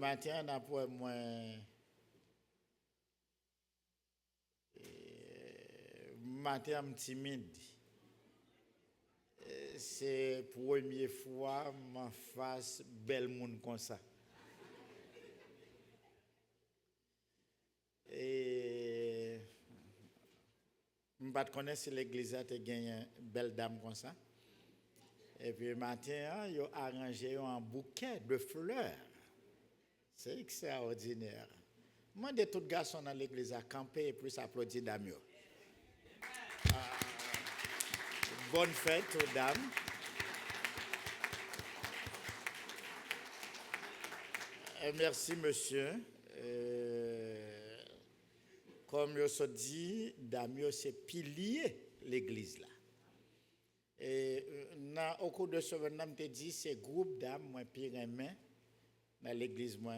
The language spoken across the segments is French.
Matin, après moi, matin, timide. C'est la première fois que je face bel monde comme ça. Et je ne connais pas si l'église a gagné une belle dame comme ça. Et puis le matin, ils ont arrangé un bouquet de fleurs. C'est extraordinaire. Moi, de tout garçon dans l'église à camper et plus applaudir Damio. Bonne fête aux dames. Merci, monsieur. Comme je vous dit, Damio, c'est pilier l'église là. Et au cours de ce moment, je te dit, c'est groupe d'âmes, moi, pire aimé dans l'église, moi.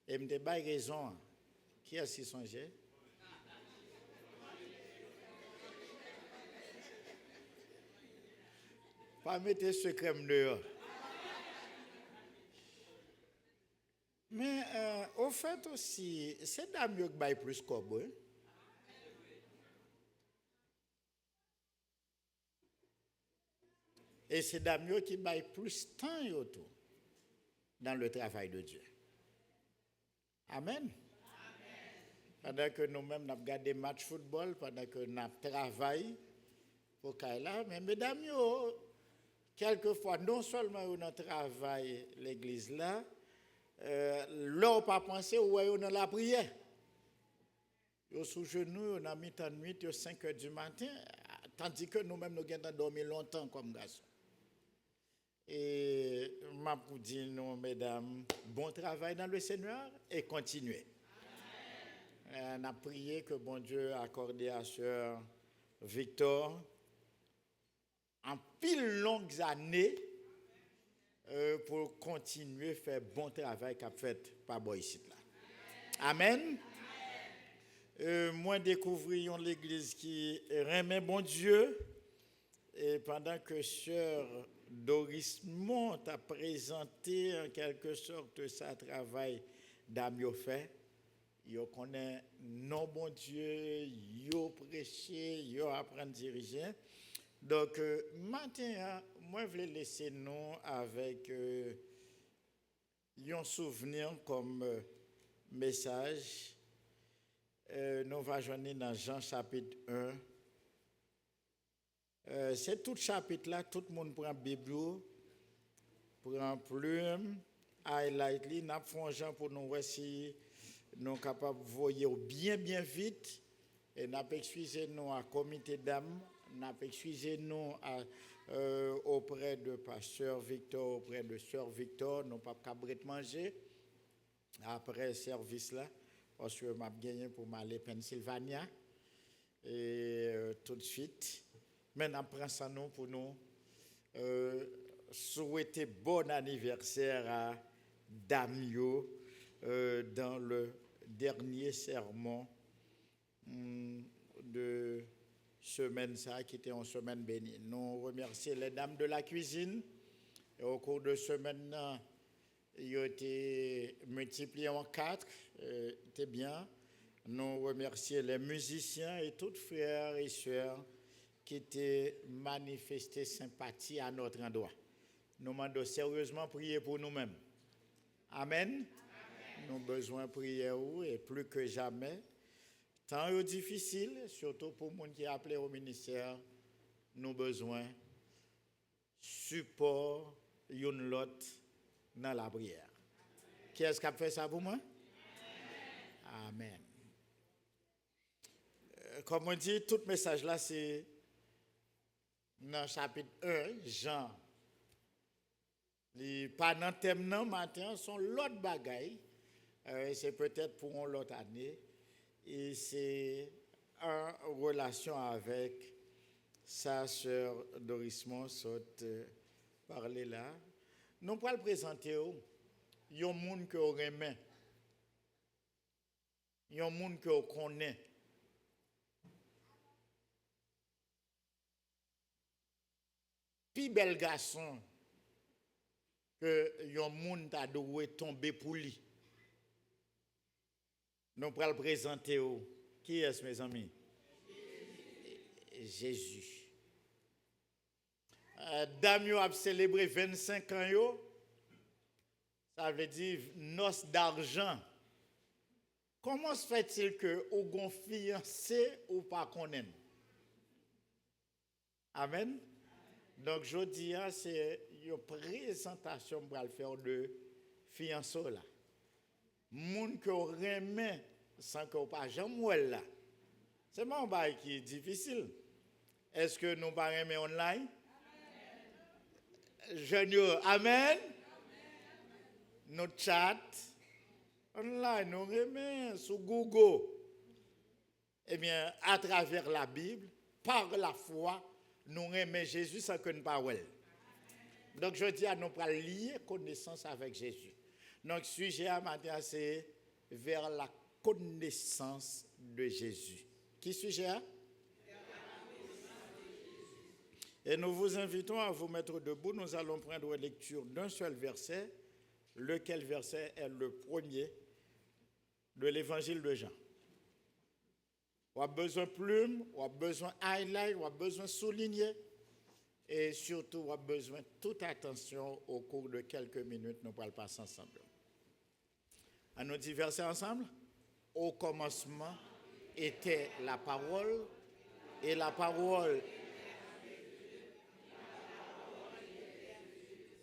Et je me dis, raison. Qui a-t-il songé? Pas mettre ce crème dehors. Mais au fait aussi, c'est Damio qui baille plus cobo. Et c'est Damio qui baille plus temps et tout dans le travail de Dieu. Amen. Pendant que nous-mêmes, nous regardons des matchs de football, pendant que nous travaillons pour Kaila, mais mesdames, quelquefois, non seulement nous travaillons l'église là, l'on pas pensé où est dans la prière. Yo sous genoux, on a mis en nuit, 5 heures du matin, tandis que nous-mêmes, nous avons dormi longtemps comme garçons. Et m'a pour dire nous, mesdames, bon travail dans le Seigneur et continuez. On a prié que bon Dieu accorde à Sœur Victor en pile longues années pour continuer à faire bon travail qu'a fait par Boïsit là. Amen. Moi découvrions l'église qui remet bon Dieu et pendant que Sœur Doris Mont a présenté en quelque sorte sa travail d'Amio fait. Yo connaît non bon Dieu, yo prêcher, yo apprendre à diriger. Donc maintenant, moi je voulais laisser nous avec un souvenir comme message. Nous va joindre dans Jean chapitre 1. C'est tout chapitre là, tout le monde prend Bible, prend plume, highlight li, n'a font Jean pour nous voir si nous sommes capables de voir bien vite et nous excusez nous à comité d'âme, nous excusez nous auprès de pasteur Victor, auprès de sœur Victor, nous pas capables de manger après service là parce que m'a gagné pour m'aller Pennsylvania et tout de suite. Maintenant prend ça nous pour nous souhaiter bon anniversaire à Damio dans le dernier sermon de semaine ça qui était en semaine bénie. Nous remercions les dames de la cuisine et au cours de semaine ils ont été multipliés en 4, c'était bien. Nous remercions les musiciens et tous frères et sœurs qui étaient manifestés sympathie à notre endroit. Nous demandons sérieusement prier pour nous-mêmes. Amen. Nous avons besoin de prier et plus que jamais. Temps difficile, surtout pour les gens qui appelés au ministère, nous avons besoin de support, une l'autre dans la prière. Qui est-ce qui a fait ça pour moi? Amen. Comme on dit, tout message là, c'est dans le chapitre 1, Jean. Pas dans le thème non matin, sont l'autre bagaille. C'est peut-être pour l'autre année. Et c'est en relation avec sa sœur Doris Mont, parler là. Nous pourrons le présenter. Il y a un monde que vous aimez. Il y a un monde que vous connaissez. Puis bel garçon que yon moun ta doué tomber pour lui. Nous pourrons le présenter au. Qui est-ce, mes amis? Jésus. Dame yo a célébré 25 ans yo. Ça veut dire noces d'argent. Comment se fait-il que ou gon fiancé ou pas connaît? Amen. Donc je dis c'est une présentation pour le faire de fiançailles là. Moun que remet sans que pas jamais là. C'est mon bail qui est difficile. Est-ce que nous pas remet online? Jeunes, amen. Notre chat online, nous remet sur Google. Eh bien, à travers la Bible, par la foi, nous remet Jésus sans que nous parlions. Donc, je dis à nous pour lier connaissance avec Jésus. Donc, le sujet à matin, c'est vers la connaissance de Jésus. Qui sujet? Et nous vous invitons à vous mettre debout. Nous allons prendre lecture d'un seul verset. Lequel verset est le premier de l'évangile de Jean? On a besoin de plume, on a besoin de highlight, on a besoin de souligner. Et surtout, on a besoin de toute attention au cours de quelques minutes. Nous allons passer ensemble. À nous dire verset ensemble. Au commencement était la parole, et la parole.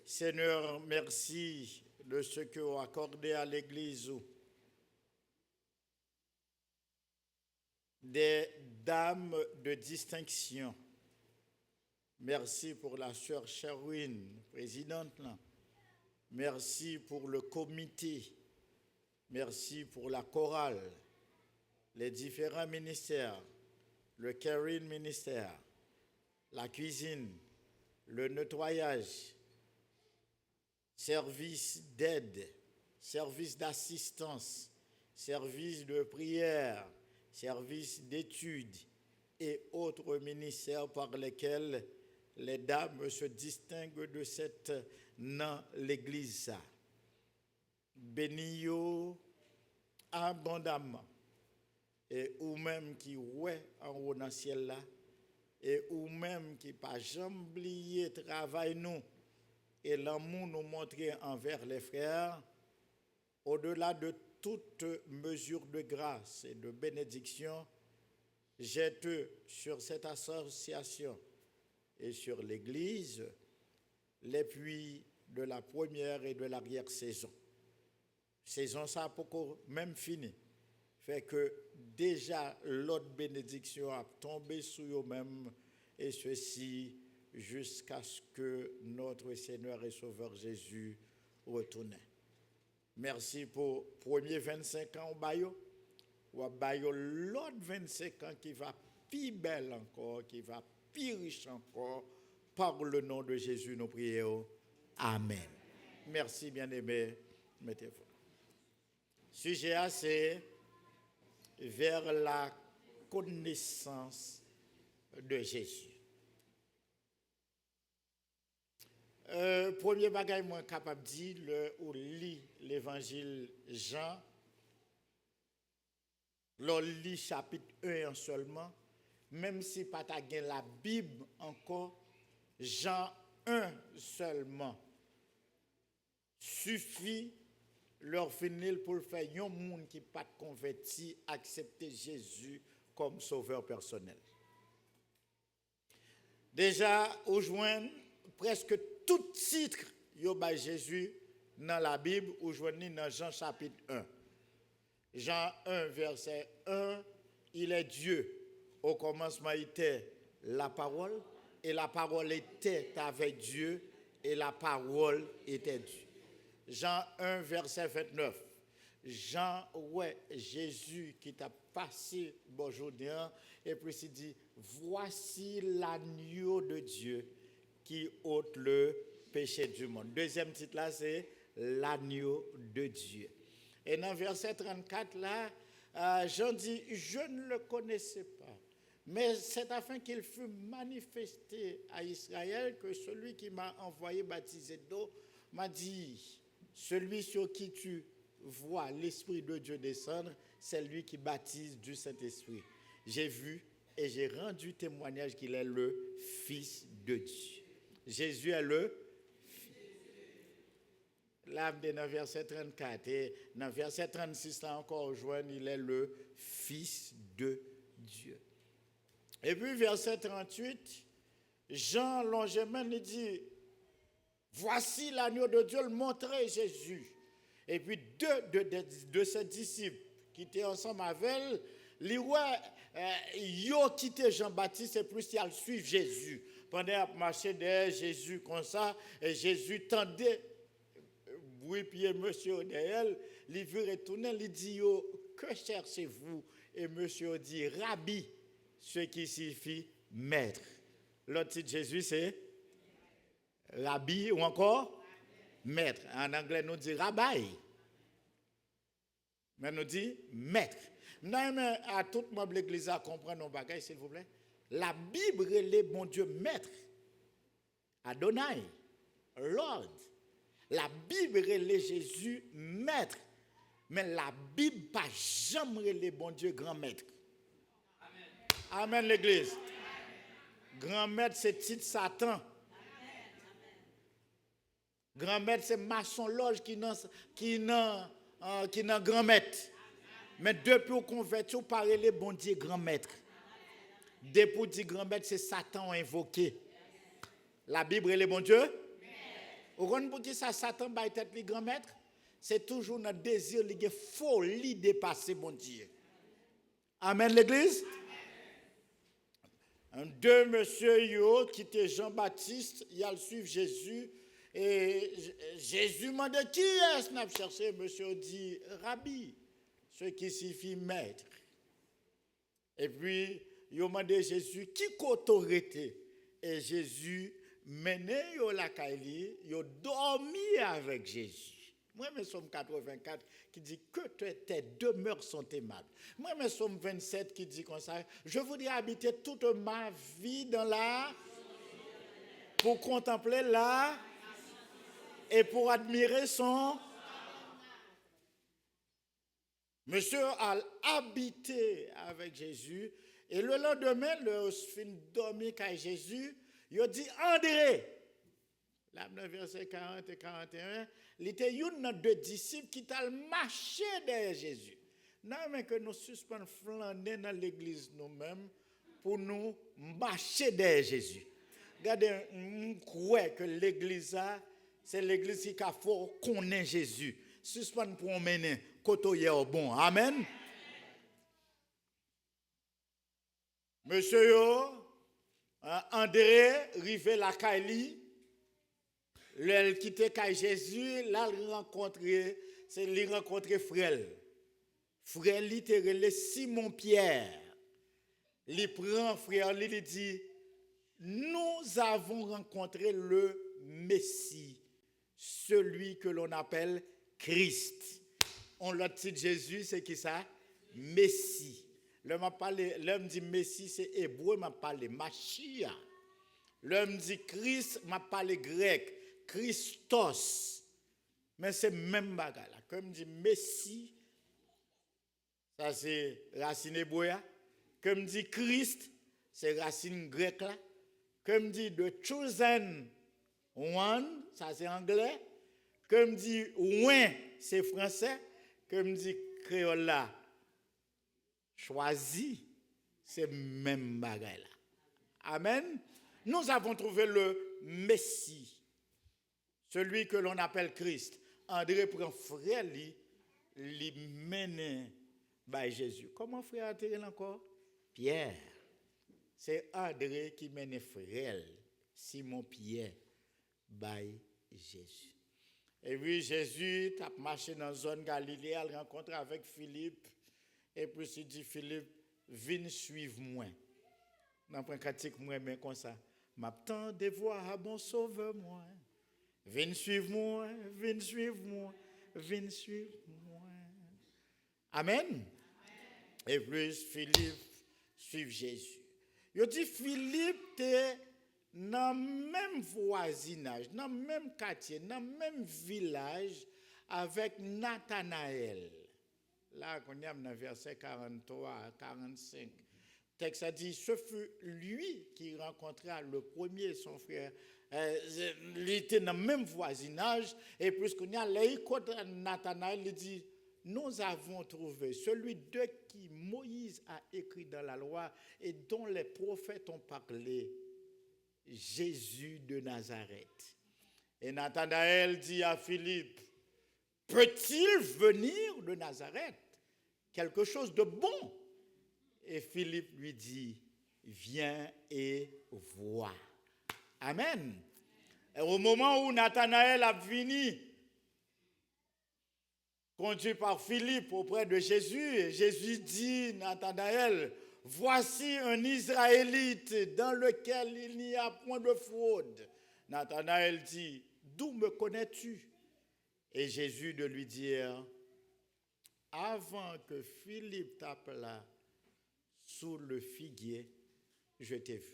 Seigneur, merci de ce que vous accordez à l'Église. Des dames de distinction. Merci pour la sœur Sherwin, présidente. Là. Merci pour le comité. Merci pour la chorale, les différents ministères, le caring ministère, la cuisine, le nettoyage, service d'aide, service d'assistance, service de prière, service d'études et autres ministères par lesquels les dames se distinguent de cette dans l'Église. Bénis-yo abondamment et ou même qui ouais en haut dans le ciel là et ou même qui pas jamais oublier travail nous et l'amour nous montrer envers les frères au-delà de toute mesure de grâce et de bénédiction, jette sur cette association et sur l'Église les puits de la première et de l'arrière-saison. Saison ça pour même fini. Fait que déjà l'autre bénédiction a tombé sur eux-mêmes et ceci jusqu'à ce que notre Seigneur et Sauveur Jésus retourne. Merci pour premier 25 ans au Bayo. Ou Bayo l'autre 25 ans qui va plus belle encore, qui va plus riche encore. Par le nom de Jésus, nous prions. Amen. Merci bien-aimés. Mettez-vous. Sujet A, c'est vers la connaissance de Jésus. Premier bagage moi capable de dire ou lit l'évangile Jean. L'on lit chapitre 1 seulement, même si pas ta gen la Bible encore, Jean 1 seulement suffit leur finir pour faire un monde qui pas converti accepter Jésus comme sauveur personnel. Déjà au joindre presque tout titre yo ba Jésus dans la Bible ou joindre dans Jean chapitre 1. Jean 1 verset 1, il est Dieu. Au commencement était la parole et la parole était avec Dieu et la parole était Dieu. Jean 1 verset 29. Jean ouais Jésus qui t'a passé bonjour et puis il dit voici l'agneau de Dieu qui ôte le péché du monde. Deuxième titre là c'est l'agneau de Dieu. Et dans verset 34 là Jean dit je ne le connaissais pas. Mais c'est afin qu'il fût manifesté à Israël que celui qui m'a envoyé baptiser d'eau m'a dit, celui sur qui tu vois l'Esprit de Dieu descendre, c'est lui qui baptise du Saint-Esprit. J'ai vu et j'ai rendu témoignage qu'il est le Fils de Dieu. Jésus est le là, dans le verset 34 et dans le verset 36, là encore, il est le Fils de Dieu. Et puis, verset 38, Jean Longemain, il dit, voici l'agneau de Dieu, le montrer Jésus. Et puis, deux de ses disciples qui étaient ensemble avec elle, ils ont quitté Jean-Baptiste et plus ils suivent Jésus. Pendant qu'ils marchaient derrière Jésus comme ça, et Jésus tendait, oui, puis monsieur derrière, il veut retourner, il dit, que cherchez-vous? Et monsieur dit, Rabbi, ce qui signifie maître. L'autre titre de Jésus, c'est Rabbi ou encore maître. En anglais, nous dit rabbi. Mais nous dit maître. Nous à tout le monde de l'église à comprendre nos bagages, s'il vous plaît. La Bible est bon Dieu maître. Adonai, Lord. La Bible est Jésus maître. Mais la Bible pas jamais les bon Dieu grand maître. Amen, l'église. Grand maître, c'est titre Satan. Grand maître, c'est maçon loge qui n'a grand maître. Mais depuis qu'on convertit, on parle les bon Dieu grand maître. Depuis qu'on dit grand maître, c'est Satan invoqué. La Bible est le bon Dieu. Vous comprenez pour qui ça, Satan va être le grand maître? C'est toujours notre désir, la folie de dépasser bon Dieu. Amen, l'église? Deux monsieur qui était Jean-Baptiste, il a suivi Jésus. Et Jésus m'a dit, qui est-ce qu'on a cherché? Monsieur dit, Rabbi, ce qui signifie maître. Et puis, il m'a dit Jésus, qui autorité? Et Jésus menait la Kaili, il a dormi avec Jésus. Moi, mais Somme 84 qui dit que tes demeures sont aimables. Moi, mais Somme 27 qui dit comme ça, je voudrais habiter toute ma vie dans la pour contempler la et pour admirer son. Monsieur a habité avec Jésus et le lendemain, le fin dormi avec Jésus, il a dit André. Là, dans verset 40 et 41, il était un de disciples qui t'a marché derrière Jésus. Non, mais que nous suspendons flâner dans l'église nous-mêmes pour nous marcher derrière Jésus. Regardez, nous croyons que l'église, c'est l'église qui a fort connaître Jésus. Suspend pour mener côté au bon. Amen. Monsieur André rivé la Kaili. L'elle quitté Jésus, là il rencontré frère. Frère littéralement Simon Pierre. Il prend frère, il dit nous avons rencontré le Messie, celui que l'on appelle Christ. On l'a dit Jésus, c'est qui ça? Messie. L'homme dit Messie, c'est hébreu, m'a parlé Machia. L'homme dit Christ, m'a parlé grec. Christos. Mais c'est même bagarre là. Comme dit Messie, ça c'est racine hébreu. Comme dit Christ, c'est racine grecque là. Comme dit the chosen one, ça c'est anglais. Comme dit ouin, c'est français. Comme dit créole là, choisi, c'est même bagarre là. Amen. Nous avons trouvé le Messie. Celui que l'on appelle Christ. André prend frère, lui mène par Jésus. Comment frère a-t-il encore? Pierre. C'est André qui mène frère, Simon Pierre, par Jésus. Et puis Jésus a marché dans la zone Galilée, il a rencontré avec Philippe. Et puis il dit, Philippe, viens suivre moi. Dans un pratique, moi, mais comme ça. M'attends de voir à bon sauveur, moi. Viens suivre moi, viens suivre moi, viens suivre moi. Amen. Amen. Et puis Philippe suit Jésus. Il dit Philippe te dans le même voisinage, dans le même quartier, dans le même village avec Nathanaël. Là, on est dans le verset 43 à 45. Le texte a dit, ce fut lui qui rencontra le premier son frère. Il était dans le même voisinage. Et puisqu'on y a l'écoute Nathanaël, il dit, nous avons trouvé celui de qui Moïse a écrit dans la loi et dont les prophètes ont parlé, Jésus de Nazareth. Et Nathanaël dit à Philippe, peut-il venir de Nazareth? Quelque chose de bon. Et Philippe lui dit, viens et vois. Amen. Et au moment où Nathanaël a fini, conduit par Philippe auprès de Jésus, et Jésus dit, Nathanaël, voici un Israélite dans lequel il n'y a point de fraude. Nathanaël dit, d'où me connais-tu? Et Jésus de lui dire, avant que Philippe t'appelât sous le figuier, je t'ai vu.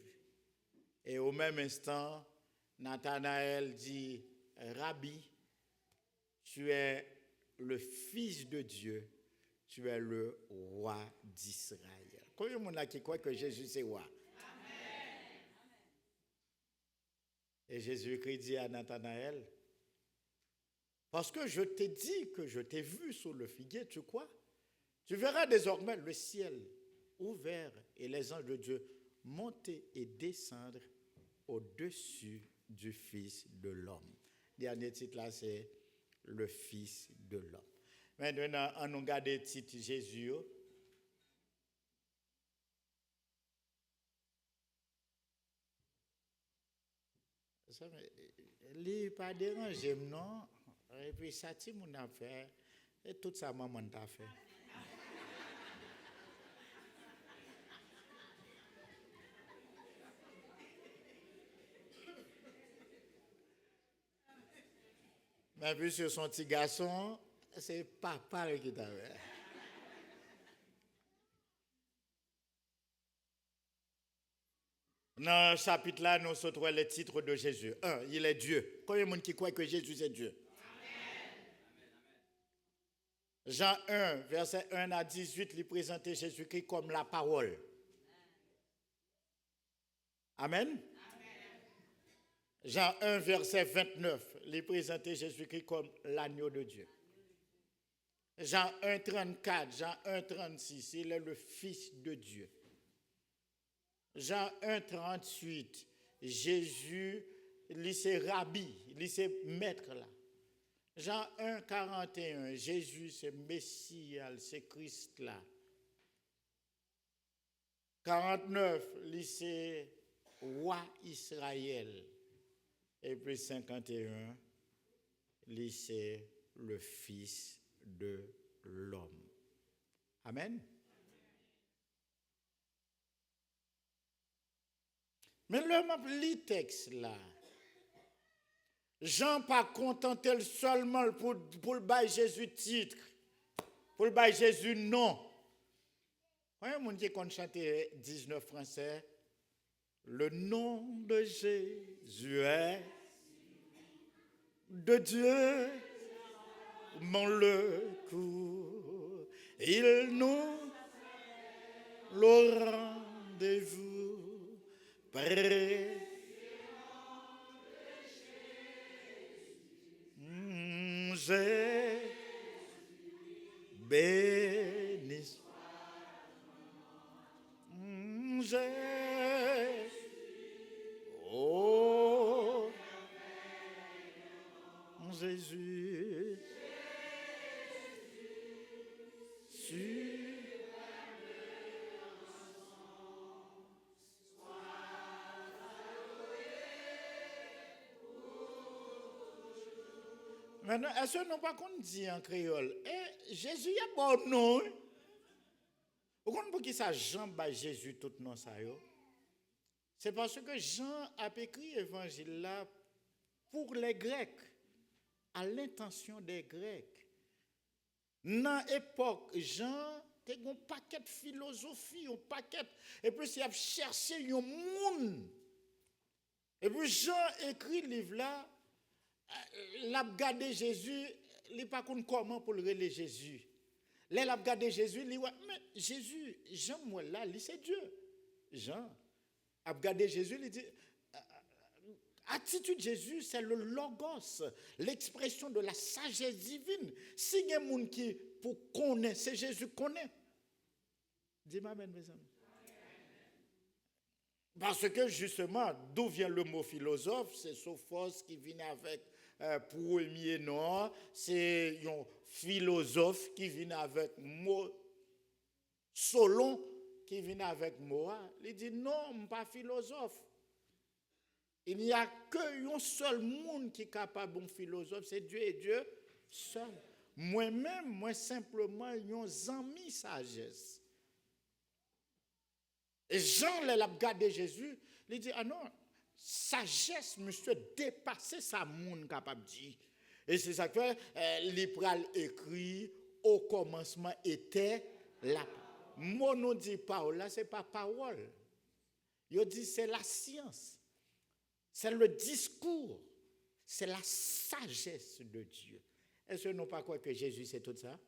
Et au même instant, Nathanaël dit, Rabbi, tu es le Fils de Dieu, tu es le roi d'Israël. Combien de monde qui croit que Jésus c'est roi? Amen. Et Jésus-Christ dit à Nathanaël, parce que je t'ai dit que je t'ai vu sous le figuier, tu crois? Tu verras désormais le ciel ouvert et les anges de Dieu monter et descendre au-dessus du Fils de l'homme. Dernier titre là, c'est le Fils de l'homme. Maintenant, on regarde le titre Jésus. Ça ne pas déranger, non? Et puis ça, tu m'as fait, et tout ça, maman t'a fait. Mais puis sur son petit garçon, c'est papa qui t'a fait. Dans le chapitre là, nous retrouvons les titres de Jésus. 1, il est Dieu. Combien de monde qui croit que Jésus est Dieu? Amen. Jean 1, verset 1 à 18, il présentait Jésus-Christ comme la parole. Amen. Amen. Jean 1, verset 29, il présentait Jésus-Christ comme l'agneau de Dieu. Jean 1, 34, Jean 1, 36, il est le Fils de Dieu. Jean 1, 38, Jésus, il c'est Rabbi, il c'est maître là. Jean 1, 41, Jésus c'est Messie, c'est Christ là. 49, il c'est roi Israël. Et puis 51, il c'est le Fils de l'homme. Amen. Mais le lit texte là, Jean pas contenté seulement pour le bail Jésus titre, pour le bail Jésus nom. Quand il y a un qui chanté 19 français, le nom de Jésus est de Dieu, mon le coup, il nous le rendez-vous près. J'ai béni. J'ai oh Jésus. Maintenant, est-ce que nous pas qu'on dit en créole? Jésus y a bon nom. Vous comprenez pour qui ça Jean bat Jésus tout nom ça yo? C'est parce que Jean a écrit l'évangile là pour les Grecs, à l'intention des Grecs. Dans l'époque, Jean était un paquet de philosophie, un paquet, et puis il a cherché un monde Et puis Jean écrit le livre là, l'a regardé Jésus, il n'a pas compris comment pour le relayer Jésus. Là, il a regardé Jésus, il dit, ouais, mais Jésus, Jean, moi là, c'est Dieu. Jean a regardé Jésus, il dit, attitude de Jésus, c'est le logos, l'expression de la sagesse divine. Si il y a des gens qui pour connaître, c'est Jésus connaît. Dis-moi amen, mes amis. Parce que justement, d'où vient le mot philosophe? C'est Sophos qui vient avec premier nom, c'est un philosophe qui vient avec mot Solon qui vient avec moi. Il dit non, je ne suis pas philosophe. Il n'y a qu'un seul monde qui est capable de philosophe, c'est Dieu et Dieu seul. Moi-même, moi simplement, un ami sagesse. Et Jean, l'a regardé Jésus, il dit, ah non, sagesse, monsieur, dépasser sa monde capable de dire. Et c'est ça que l'Ipral écrit, au commencement était la Mon nom dit parole, là, ce n'est pas parole. Il dit, c'est la science. C'est le discours. C'est la sagesse de Dieu. Est-ce que nous ne pas croire que Jésus, c'est tout ça? Amen.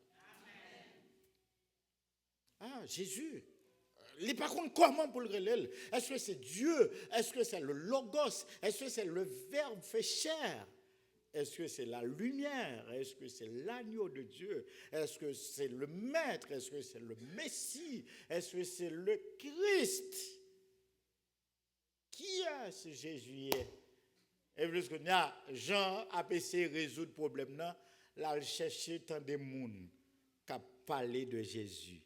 Ah, Jésus. Il n'est pas contre comment pour le relayer. Est-ce que c'est Dieu? Est-ce que c'est le Logos? Est-ce que c'est le Verbe fait chair? Est-ce que c'est la lumière? Est-ce que c'est l'agneau de Dieu? Est-ce que c'est le Maître? Est-ce que c'est le Messie? Est-ce que c'est le Christ? Qui est-ce Jésus? Et plus que Jean a essayé de résoudre le problème, là, il cherché tant de monde qui a parlé de Jésus.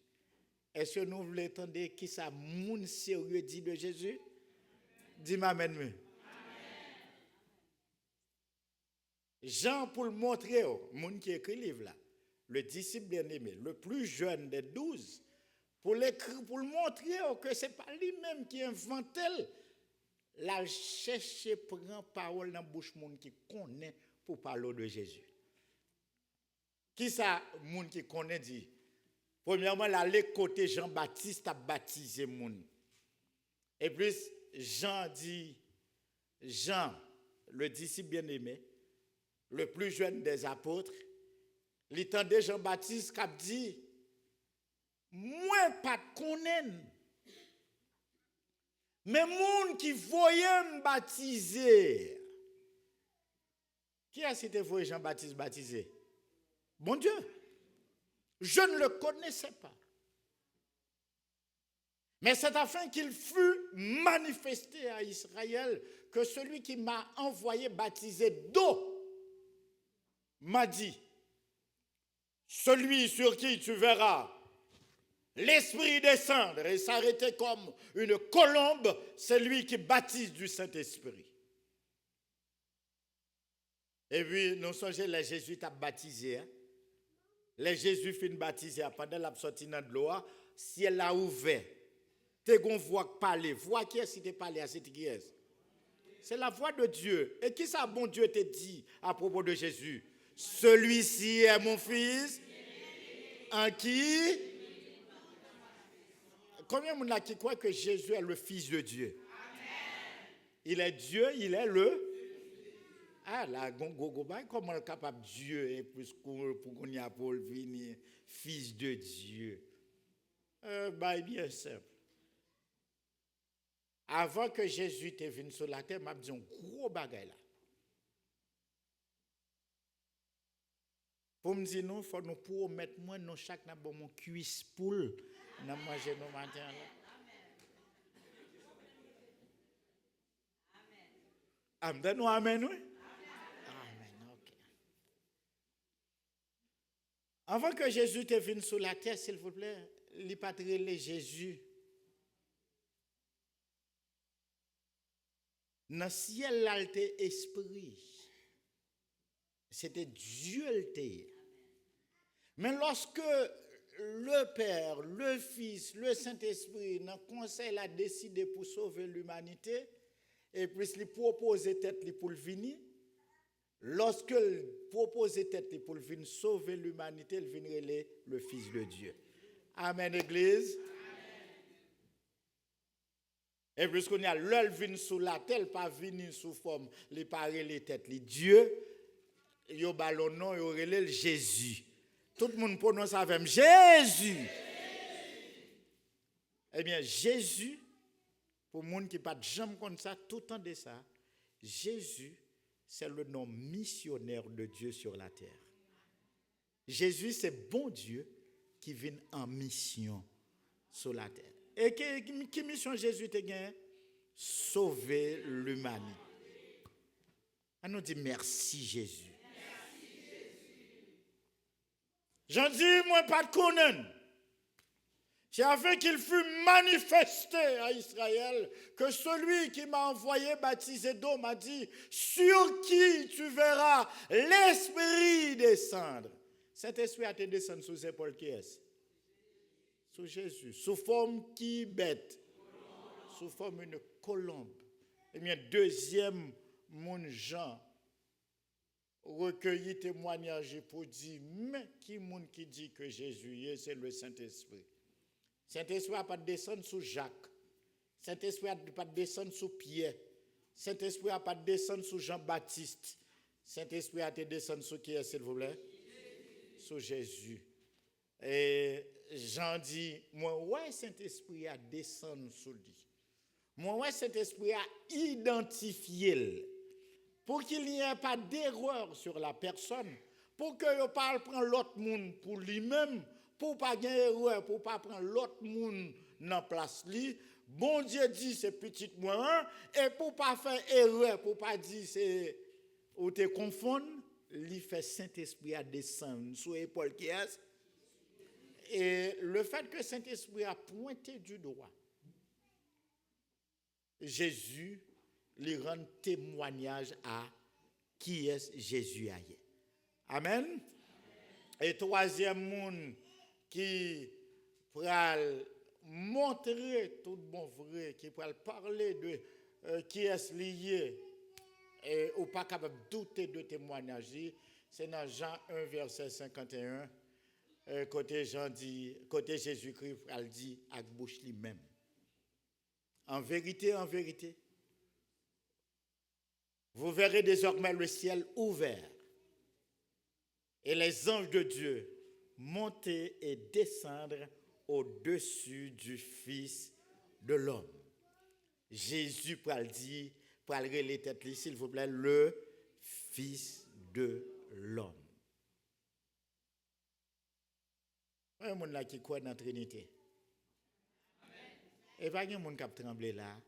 Est-ce que nous voulons entendre qui ça monde sérieux dit de Jésus? Dis-moi amen. Jean, pour le montrer au monde qui écrit le livre là, le disciple bien-aimé, le plus jeune des 12, pour le montrer que ce n'est pas lui-même qui invente, la chercher prend parole dans la bouche monde qui connaît pour parler de Jésus. Qui ça, monde qui connaît dit? Premièrement, l'aller côté Jean-Baptiste a baptisé monde. Et puis Jean dit, Jean, le disciple bien-aimé, le plus jeune des apôtres, l'entendait Jean-Baptiste qui a dit, moi pas de connaître, mais monde qui voyait me baptiser. Qui a cité voyé Jean-Baptiste baptisé? Bon Dieu, je ne le connaissais pas. Mais c'est afin qu'il fût manifesté à Israël que celui qui m'a envoyé baptiser d'eau m'a dit, celui sur qui tu verras l'Esprit descendre et s'arrêter comme une colombe, c'est lui qui baptise du Saint-Esprit. Et puis, nous songeons les Jésuites à baptiser. Hein? Les Jésuites finissent baptiser pendant la sortie de l'eau, si elle a ouvert. Tu as voix parler. Voix qui est-ce qui te parle à cette qui est? C'est la voix de Dieu. Et qui ça, bon Dieu, te dit à propos de Jésus? Celui-ci est mon fils, en qui? Combien de gens qui croient que Jésus est le fils de Dieu? Amen. Il est Dieu, il est le... Ah là, comment est capable Dieu est plus pour qu'on y a pour venir fils de Dieu? Bien simple. Avant que Jésus était venu sur la terre, m'a dit un gros bagage là. Pour me dire non, il faut nous promettre moi nous chaque n'a bon mon cuisse poule n'a manger nos matin là. Amen. Amen. Amen. Oui. Amen. OK. Avant que Jésus te vienne sur la terre, s'il vous plaît, il pas trailer Jésus. Dans le ciel là, était esprit. C'était Dieu le. Mais lorsque le Père, le Fils, le Saint-Esprit, dans le conseil a décidé pour sauver l'humanité, et puis il proposait tête pour le venir, lorsque il proposait tête pour le venir sauver l'humanité, il viendrait le Fils de Dieu. Amen, Église. Amen. Et puisqu'on a l'œil vient sous la tête, pas venir sous forme, les parer les têtes. Les Dieu, yo ballon non, yo relève Jésus. Tout le monde prononce avec Jésus. Eh bien, Jésus, pour les gens qui pas jamais comme ça, tout le temps de ça, Jésus, c'est le nom missionnaire de Dieu sur la terre. Jésus, c'est bon Dieu qui vient en mission sur la terre. Et qui mission Jésus te gagne? Sauver l'humanité. On nous dit merci Jésus. J'en dis, moi, pas de connaître. J'ai afin qu'il fût manifesté à Israël que celui qui m'a envoyé baptiser d'eau m'a dit, sur qui tu verras l'Esprit descendre. Cet esprit a été descendu sous épaules qui est? Sous Jésus. Sous forme qui bête? Sous forme d'une colombe. Et bien, deuxième, mon Jean recueilli témoignage pour dire, mais qui monde qui dit que Jésus est, c'est le Saint-Esprit. Saint-Esprit n'a pas descendu sous Jacques. Saint-Esprit n'a pas descendu sous Pierre. Saint-Esprit n'a pas descendu sous Jean-Baptiste. Saint-Esprit a descendu sous qui est, s'il vous plaît? Sous Jésus. Et Jean dit, moi, ouais, Saint-Esprit a descendu sous lui. Moi, ouais, Saint-Esprit a identifié. Pour qu'il n'y ait pas d'erreur sur la personne. Pour que ne pas prendre l'autre monde pour lui-même. Pour ne pas gagner erreur, pour ne pas prendre l'autre monde dans place li. Bon Dieu dit c'est petit moins et pour ne pas faire erreur, pour ne pas dire c'est ou te confondre, il fait Saint-Esprit à descendre sous l'épaule qui est. Et le fait que Saint-Esprit a pointé du doigt, Jésus lui rend témoignage à qui est Jésus aille. Amen. Et troisième monde qui pourra montrer tout bon vrai, qui pourra parler de qui est lié et ou pas capable de douter de témoignage, c'est dans Jean 1 verset 51 côté Jésus-Christ elle dit avec bouche lui-même. En vérité, vous verrez désormais le ciel ouvert et les anges de Dieu monter et descendre au-dessus du Fils de l'homme. Jésus pral dit, pral les têtes li, s'il vous plaît, le Fils de l'homme. Il y a un monde là qui croit dans la Trinité. Et pas un monde qui a tremblé là.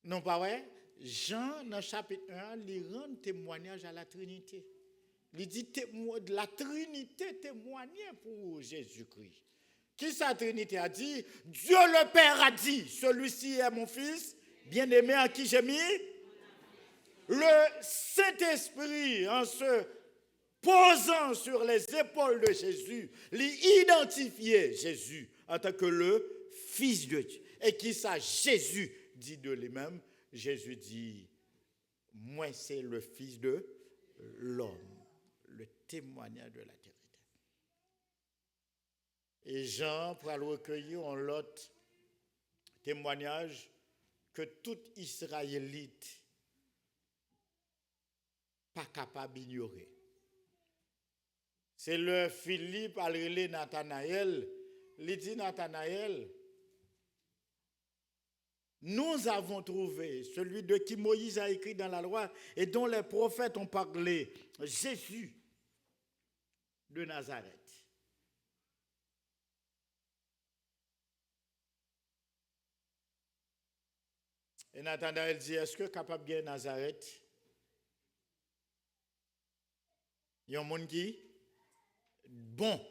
Non pas vrai? Jean, dans le chapitre 1, il rend témoignage à la Trinité. Il dit la Trinité témoignait pour Jésus-Christ. Qui sa Trinité a dit? Dieu le Père a dit, celui-ci est mon Fils, bien-aimé en qui j'ai mis. Le Saint-Esprit, en se posant sur les épaules de Jésus, l'identifiait Jésus en tant que le Fils de Dieu. Et qui ça? Jésus dit de lui-même, Jésus dit, moi c'est le Fils de l'homme. Le témoignage de la vérité. Et Jean, pour le recueillir en l'autre témoignage que tout Israélite pas capable d'ignorer. C'est le Philippe a relé Nathanaël. Il dit Nathanaël, nous avons trouvé celui de qui Moïse a écrit dans la loi et dont les prophètes ont parlé, Jésus de Nazareth. Et Nathanaël dit, est-ce que capable de Nazareth? Il y a un monde qui bon.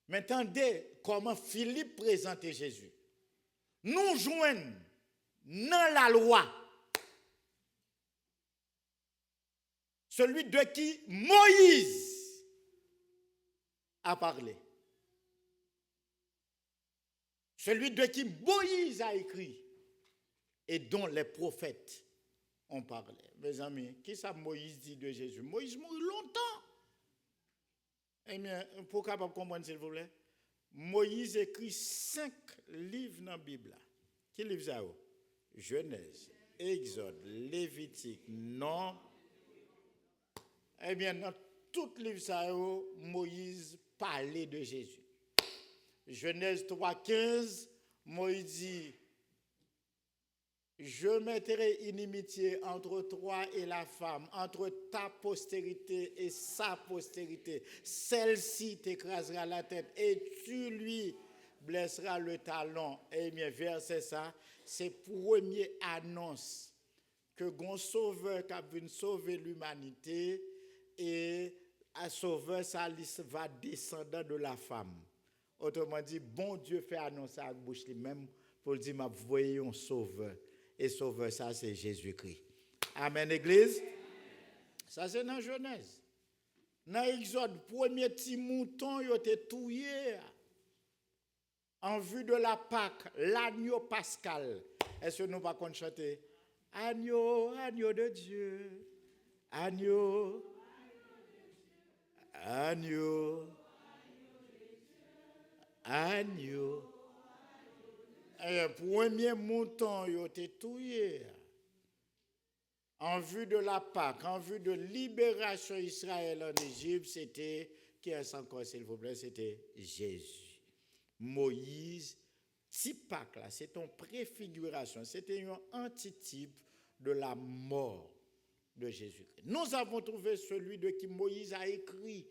Mais attendez comment Philippe présentait Jésus. Nous joignons dans la loi celui de qui Moïse a parlé. Celui de qui Moïse a écrit et dont les prophètes ont parlé. Mes amis, qui ça Moïse dit de Jésus? Moïse mourut longtemps. Eh bien, pour capable comprendre, s'il vous plaît, Moïse écrit 5 livres dans la Bible Qui livre ça? Genèse, Exode, Lévitique, non. Eh bien, dans tout livre ça, Moïse parlait de Jésus. Genèse 3,15, Moïse dit, je mettrai inimitié entre toi et la femme, entre ta postérité et sa postérité. Celle-ci t'écrasera la tête et tu lui blesseras le talon. Eh bien, verset ça, c'est première annonce que gon sauveur qui a venu sauver l'humanité et un sauveur ça va descendant de la femme. Autrement dit, bon Dieu fait annoncer à la bouche lui-même pour dire m'a voyé un sauveur. Et sauveur, ça, c'est Jésus-Christ. Amen, Église. Ça, c'est dans Genèse. Dans Exode, premier petit mouton, il était touillé en vue de la Pâque, l'agneau pascal. Est-ce que nous ne pouvons pas chanter? Agneau, agneau de Dieu. Agneau, agneau, agneau. Le premier mouton, il était touillé en vue de la Pâque, en vue de libération d'Israël en Égypte. C'était, qui est encore, s'il vous plaît, c'était Jésus. Moïse, petit Pâque, là, c'est une préfiguration, c'était un antitype de la mort de Jésus-Christ. Nous avons trouvé celui de qui Moïse a écrit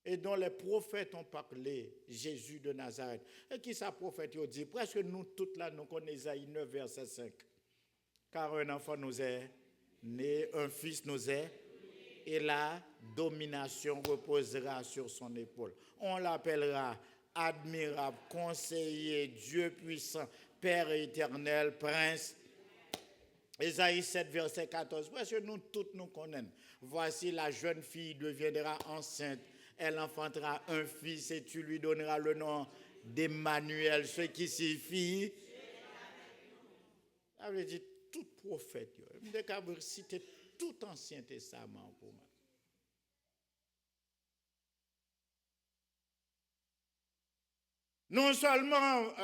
et dont les prophètes ont parlé, Jésus de Nazareth. Et qui ça prophète a dit? Presque nous toutes là, nous connaissons Isaïe 9, verset 5. Car un enfant nous est né, un fils nous est, et la domination reposera sur son épaule. On l'appellera admirable, conseiller, Dieu puissant, Père éternel, Prince. Isaïe 7, verset 14. Parce que nous toutes nous connaissons. Voici la jeune fille deviendra enceinte. Elle enfantera un fils et tu lui donneras le nom d'Emmanuel, ce qui signifie. Ça veut dire tout prophète. Je vais citer tout Ancien Testament pour moi. Non seulement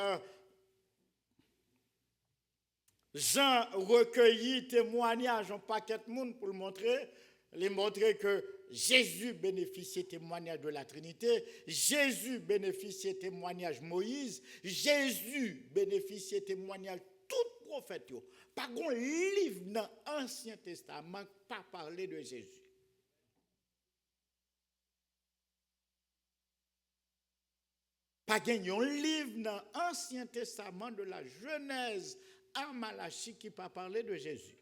Jean recueillit témoignages en paquet de monde pour le montrer, les montrer que Jésus bénéficiait témoignage de la Trinité, Jésus bénéficiait témoignage Moïse, Jésus bénéficiait témoignage tout prophète. Pas un livre dans l'Ancien Testament pas parler de Jésus. Pas un livre dans l'Ancien Testament de la Genèse à Malachie qui pas parler de Jésus.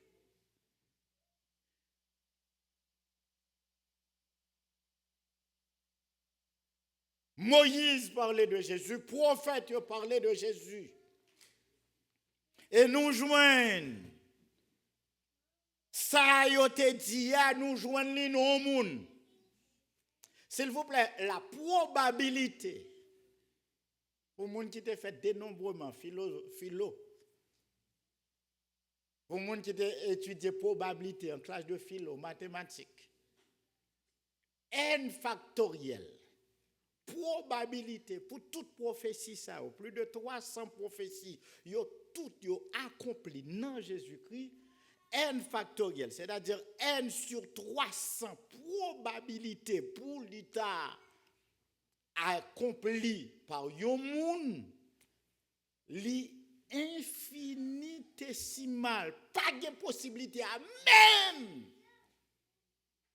Moïse parlait de Jésus, prophète parlait de Jésus. Et nous joignent. Ça y été dit à nous joindre les non. S'il vous plaît, la probabilité pour les gens qui ont fait dénombrement philo, pour les gens qui ont étudié probabilité en classe de philo, mathématiques, n factoriel. Probabilité pour toute prophétie ça, plus de 300 prophéties, toutes accomplies dans Jésus-Christ, n factoriel, c'est-à-dire n sur 300 probabilités pour l'état accompli par yon moun, li infinitésimal, pas de possibilité à même.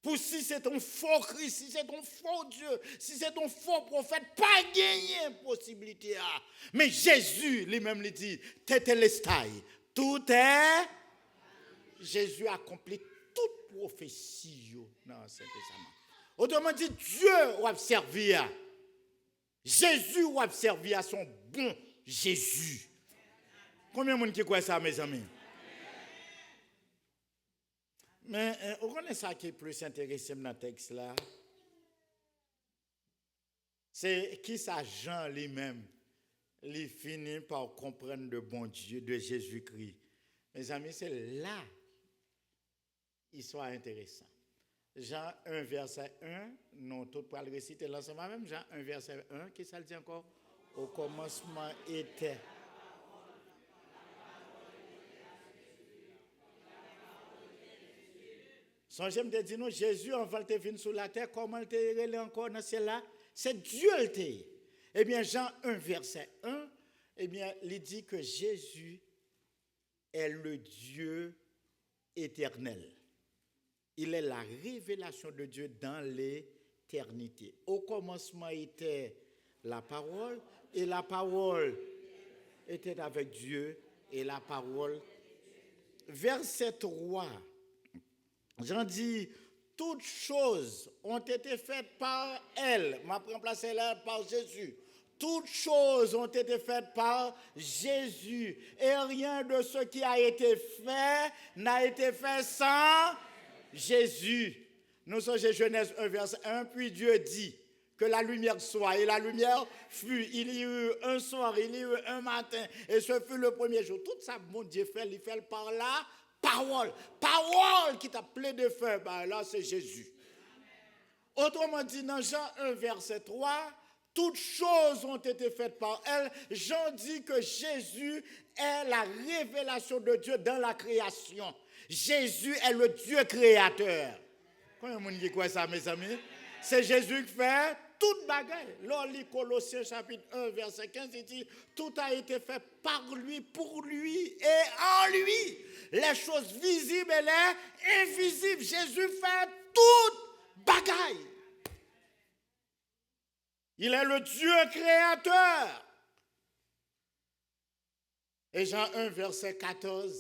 Pour si c'est un faux Christ, si c'est un faux Dieu, si c'est un faux prophète, pas gagner possibilité. Mais Jésus lui-même lui dit, tétélestai, tout est. Jésus a accompli toute prophétie dans l'Ancien Testament. Autrement dit, Dieu a servi à. Jésus a servi à son bon Jésus. Combien de monde qui croit ça, mes amis? Mais vous connaissez ça qui est plus intéressant dans le texte là? C'est qui ça Jean lui-même, il finit par comprendre le bon Dieu de Jésus-Christ. Mes amis, c'est là histoire intéressante. Jean 1, verset 1, non, tout pour le réciter l'ensemble même. Jean 1, verset 1, qui ça le dit encore? Au commencement était. Songez me dit nous Jésus en va te venir sur la terre comment il te relé encore dans ciel là c'est Dieu le te. Eh bien Jean 1 verset 1 eh bien il dit que Jésus est le Dieu éternel. Il est la révélation de Dieu dans l'éternité. Au commencement était la parole et la parole était avec Dieu et la parole. Verset 3. Jean dit, toutes choses ont été faites par elle. M'a remplacé là par Jésus. Toutes choses ont été faites par Jésus. Et rien de ce qui a été fait n'a été fait sans Jésus. Nous sommes chez Genèse 1, verset 1. Puis Dieu dit que la lumière soit. Et la lumière fut. Il y eut un soir, il y eut un matin. Et ce fut le premier jour. Tout ça, mon Dieu fait, il fait par là. Parole. Parole qui t'a plein de feu. Ben là, c'est Jésus. Autrement dit, dans Jean 1, verset 3, toutes choses ont été faites par elle. Jean dit que Jésus est la révélation de Dieu dans la création. Jésus est le Dieu créateur. Combien de monde dit quoi ça, mes amis? C'est Jésus qui fait toute bagaille. Lors lit Colossiens chapitre 1, verset 15, il dit, tout a été fait par lui, pour lui et en lui. Les choses visibles et les invisibles. Jésus fait toute bagaille. Il est le Dieu créateur. Et Jean 1, verset 14,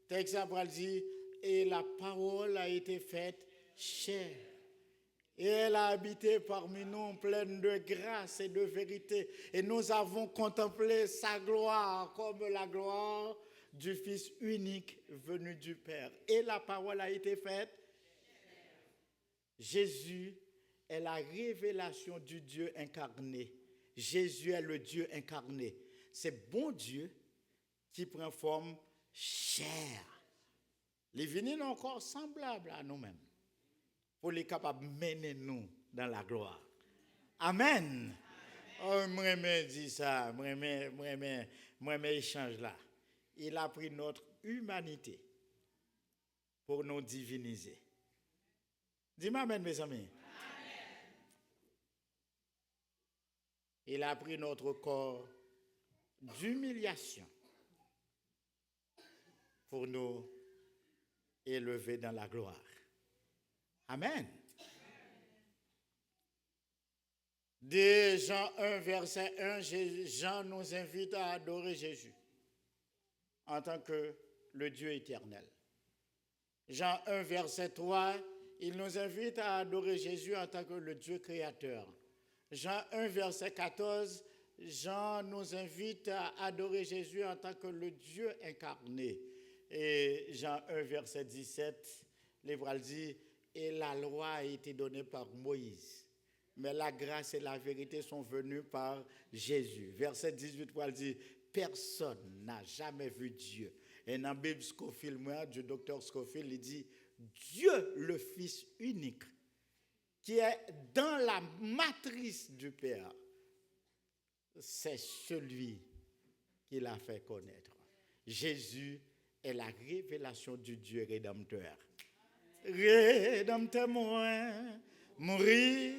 texte dit, et la parole a été faite chair. Et elle a habité parmi nous pleine de grâce et de vérité. Et nous avons contemplé sa gloire comme la gloire du Fils unique venu du Père. Et la parole a été faite. Jésus est la révélation du Dieu incarné. Jésus est le Dieu incarné. C'est bon Dieu qui prend forme chair. Les vénines encore semblables à nous-mêmes. Pour les capables de mener nous dans la gloire. Amen. Oh, moi, dit ça, moi, échange là. Il a pris notre humanité pour nous diviniser. Dis-moi amen, mes amis. Amen. Il a pris notre corps d'humiliation pour nous élever dans la gloire. Amen. Dès Jean 1, verset 1, Jean nous invite à adorer Jésus en tant que le Dieu éternel. Jean 1, verset 3, il nous invite à adorer Jésus en tant que le Dieu créateur. Jean 1, verset 14, Jean nous invite à adorer Jésus en tant que le Dieu incarné. Et Jean 1, verset 17, l'Hébreu dit, et la loi a été donnée par Moïse. Mais la grâce et la vérité sont venues par Jésus. Verset 18, il dit, personne n'a jamais vu Dieu. Et dans la Bible Scofield, du docteur Scofield, il dit, Dieu le Fils unique, qui est dans la matrice du Père, c'est celui qui l'a fait connaître. Jésus est la révélation du Dieu rédempteur. Rédempteur moi, mourir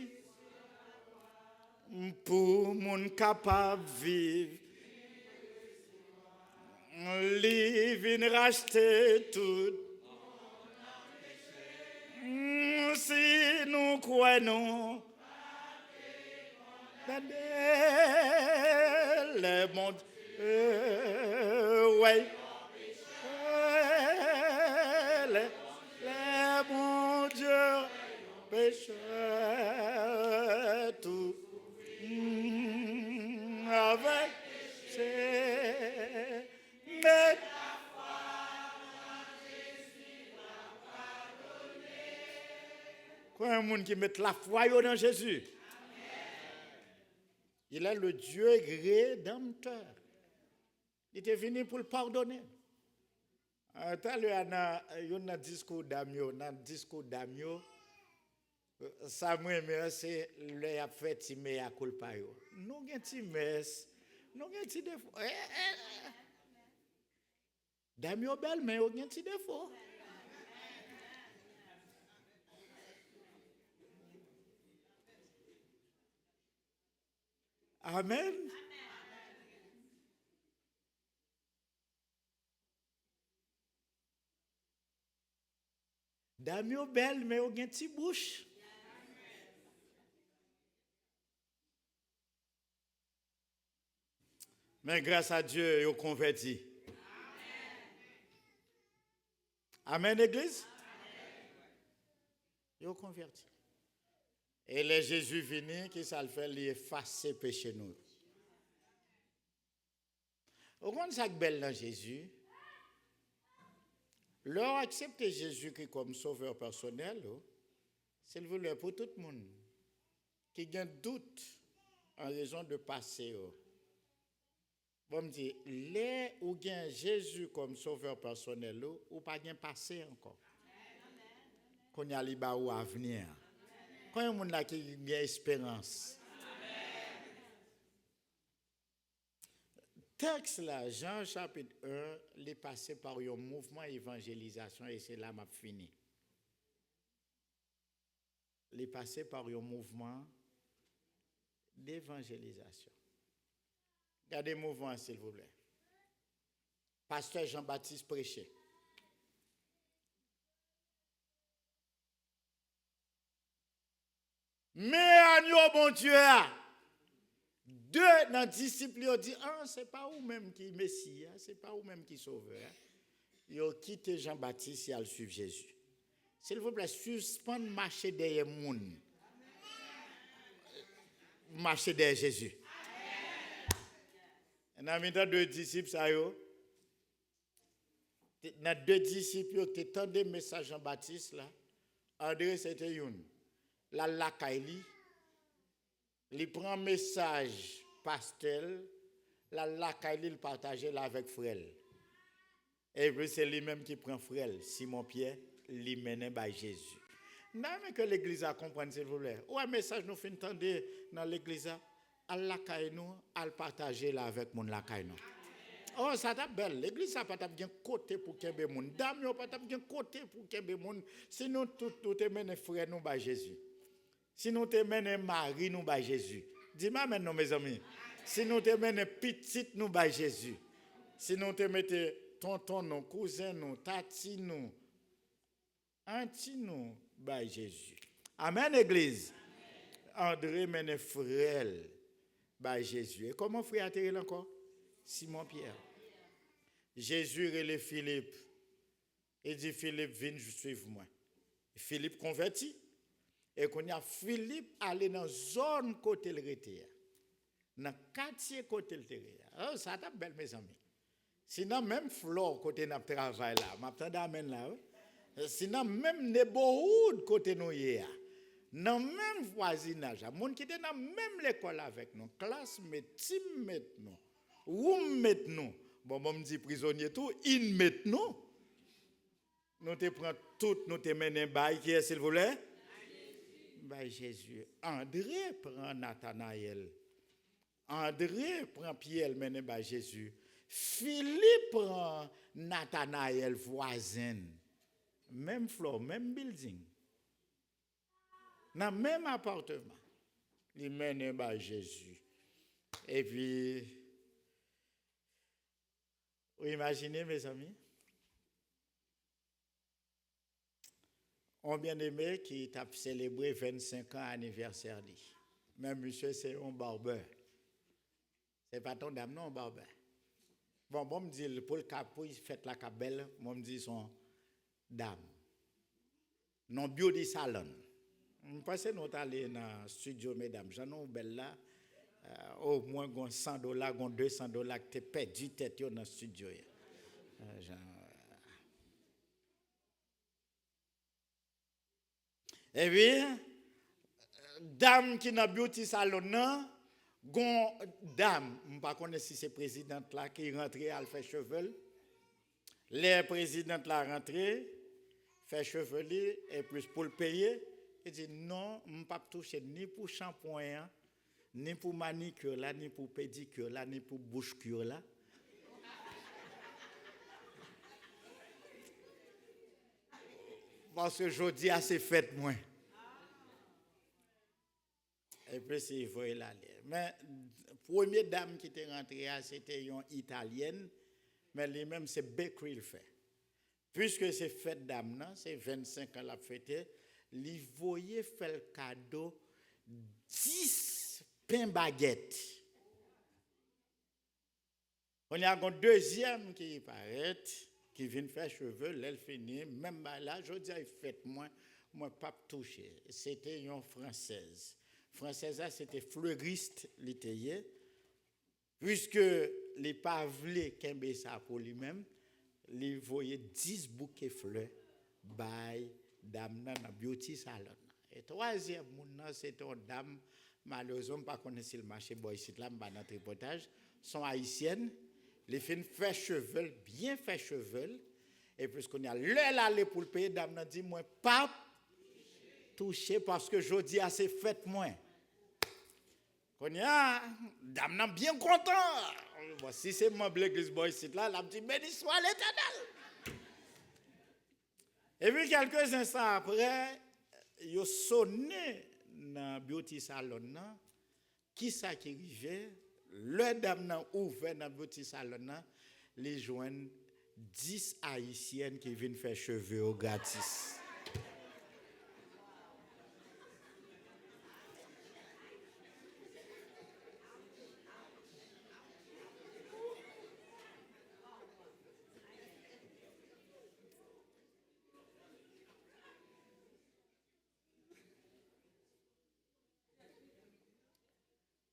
pour mon capable vivre. Li vin racheter tout. Si nous croyons les bons ouais. Les bons Dieu pécheur tout avec ses mais quoi un monde qui met la foi dans Jésus. Il est le Dieu rédempteur. Il était venu pour le pardonner. Tout à l'heure, dans le discours d'Amio, ça c'est le fait timé à culpa. Nous avons un petit mess, nous avons un petit défaut. Damio belle, mais nous avons un petit défaut. Amen. Dame yo belle, mais yo gen ti bouche. Mais grâce à Dieu, yo converti. Amen, Église? Yo converti. Et les Jésus venu, qui ça le fait, lui effacer péché nous. Au contraire, ça belle dans Jésus. Leur accepter Jésus comme sauveur personnel, c'est le voulait pour tout le monde qui a un doute en raison de passé. Bon, me dit, les ou bien Jésus comme sauveur personnel ou pas bien passé encore. Qu'on y a liba ou avenir. Quand il y a un monde qui a une espérance. Texte là, Jean chapitre 1, il est passé par un mouvement évangélisation et c'est là que je fini. Il est passé par un mouvement d'évangélisation. Regardez le mouvement, s'il vous plaît. Pasteur Jean-Baptiste prêchait. Mais agneau, bon Dieu, deux dans les disciples ont dit, ah, c'est pas vous-même qui est Messie, c'est pas vous-même qui est sauveur. Ils ont quitté Jean-Baptiste et ils suivent Jésus. S'il vous plaît, suspendez marcher derrière le monde. Marcher derrière Jésus. Dans les deux disciples, ça y est. Dans deux disciples qui entendaient le message Jean-Baptiste, là, André, c'était une. La Lakaili, il prend un message pastel, la Lakaili, il partage avec frère. Et puis c'est lui-même qui prend frère, Simon-Pierre, lui mène par Jésus. Non, mais que l'église a compris, s'il vous plaît. Ou un message nous fait entendre dans l'église, à Lakaili, à le partager avec mon Lakaili. Oh, ça t'a belle. L'église n'a pas bien côté pour qu'il y ait des gens. Dame, n'a pas bien côté pour qu'il y ait des gens. Sinon, tout est mené frère nous par Jésus. Sinon, tu es mené mari nous par Jésus. Dis-moi maintenant, mes amis. Sinon, tu es mené petite nous par Jésus. Sinon, tu mettez tonton nous, cousin nous, tati nous, auntie nous par Jésus. Amen, église. André mené frère par Jésus. Et comment frère atterrit encore? Simon-Pierre. Jésus relève Philippe. Il dit, Philippe, viens suivre moi. Philippe converti. Et qu'on a Philippe allé dans la zone côté le rété. Dans le quartier côté le terrain. Oh, ça t'a belle, mes amis. Sinon, même Flore côté notre travail là. M'attendais amène là. Sinon, même neighborhood côté nous hier. Dans le même voisinage. Moun qui était dans même l'école avec nous. Classmate, teammate nous. Roommate nous. Bon, me dit prisonnier tout. Inmate nous. Nous te prenons tout, nous te menons bail qui est, s'il vous plaît? By Jésus. André prend Nathanaël. André prend Pierre, mené par Jésus. Philippe prend Nathanaël, voisin. Même floor, même building. Dans le même appartement. Il mené par Jésus. Et puis, vous imaginez, mes amis? On bien-aimé qui t'a célébré 25 ans anniversaire. Même monsieur, c'est un barbeur. C'est pas ton dame, non, un barbeur. Bon, me dit, pour le capot, il fait la cabelle, moi me dit son dame. Non, bio de salon. Je pense que nous allons dans le studio, mesdames. J'en ai une belle là. Au moins, $100, $200 que tu perdu tête dans le studio. Et puis, dame qui n'a beauty salon, gon dame, je ne sais pas si c'est présidente là qui est rentrée, elle fait cheveux. Les présidentes là rentrée, fait cheveux et plus pour le payer, il dit non, je ne peux pas toucher ni pour shampoing, ni pour manicure là, ni pour pédicure là, ni pour bouche-cure là. Parce que je dis à ces fêtes moins. Et puis, il faut y aller. Mais, première dame qui était rentrée, c'était une italienne, mais lui-même, c'est Bakery le fait. Puisque c'est fête dame, c'est 25 ans la fête, il voyait faire le cadeau 10 pains baguettes. On y a un deuxième qui paraît, qui vient faire cheveux, elle finit, même là, je dis, faites-moi, moi, pas touché. C'était une Française. Française, c'était fleuriste, l'étayer, puisque les pavlés qu'un ça pour lui-même, il voyait 10 bouquets fleurs, by dame dans le beauty salon. Et troisième, c'était une dame, malheureusement, pas connaissez le marché boy site là, dans notre reportage, sont haïtiennes, les filles fait cheveux, bien fait cheveux, et puisqu'on a l'heure aller pour le payer, dame n'a dit, moi, pas touché parce que je dis à ces fêtes, moi. Qu'on y a, dame n'a bien content. Bon, si c'est mon l'église boy site là, elle dit, béni soit l'Éternel. Et puis quelques instants après, il a sonné dans le beauty salon. Qui ça qui arrivait? Le dame n'a ouvert dans le beauty salon, les joignent 10 haïtiennes qui viennent faire cheveux au gratis.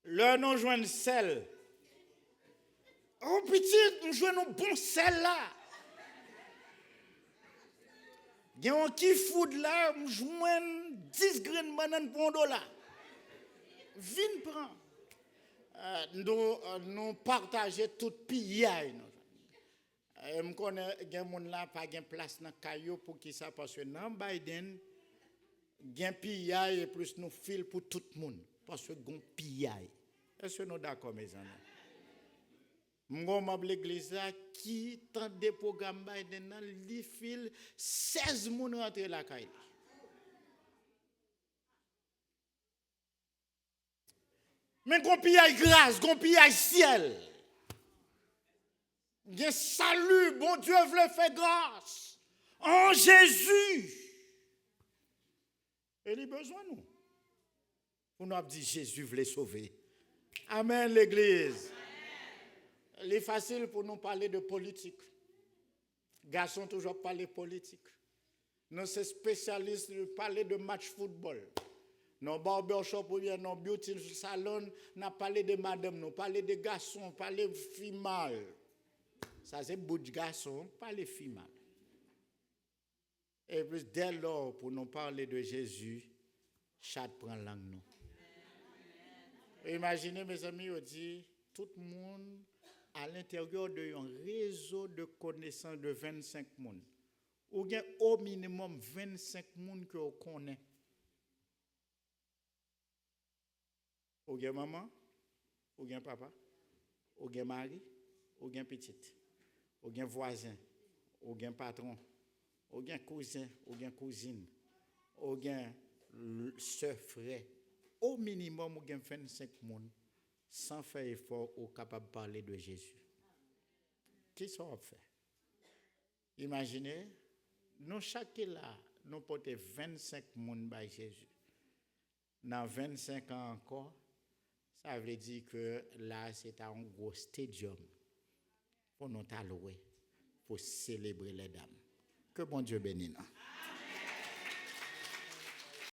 Là, nous jouons sel. Oh, petit, nous jouons un bon sel là. Il y a un qui fout là, nous jouons 10 graines de banane pour $1. Viens prendre. Nous partageons tout pillaille. Je connais qu'il y a des gens là pas de place dans le caillou pour qui ça, parce que dans Biden, il y a un pillaille et plus nous fil pour tout le monde. Parce que il y a un pillaille. Est-ce que nous sommes d'accord, mes amis? Moi, l'église qui tente des programmes Biden, il file 16 personnes rentrer la caille. Mais qu'on pillaille grâce, qu'on pillaille ciel. Il y a salut, bon Dieu veut faire grâce. En Jésus. Et il a besoin de nous. On a dit Jésus veut sauver. Amen, l'église. Il est facile pour nous parler de politique. Garçons toujours parler politique. Nous sommes spécialistes de parler de match football. Nos barbershop ou bien nos beauty salon, nous parlé de madame, nous parlé de garçons, parler de filles mâles. Ça c'est bout de garçon, parler de filles mâles. Et puis dès lors, pour nous parler de Jésus, chat prend langue nous. Imaginez mes amis, on dit, tout le monde à l'intérieur d'un réseau de connaissances de 25 personnes. Ou bien au minimum 25 personnes que vous connaissez. Ou bien maman, ou bien papa, ou bien mari, ou bien petite, ou bien voisin, ou bien patron, ou bien cousin, ou bien cousine, ou bien soeur, frère. Au minimum, ou bien 25 personnes. Sans faire effort, ou capable de parler de Jésus. Qui ça va faire? Imaginez, nous chaque là, nous portons 25 personnes par Jésus. Dans 25 ans encore, ça veut dire que là, c'est un gros stadium pour nous allouer, pour célébrer les dames. Que bon Dieu bénisse.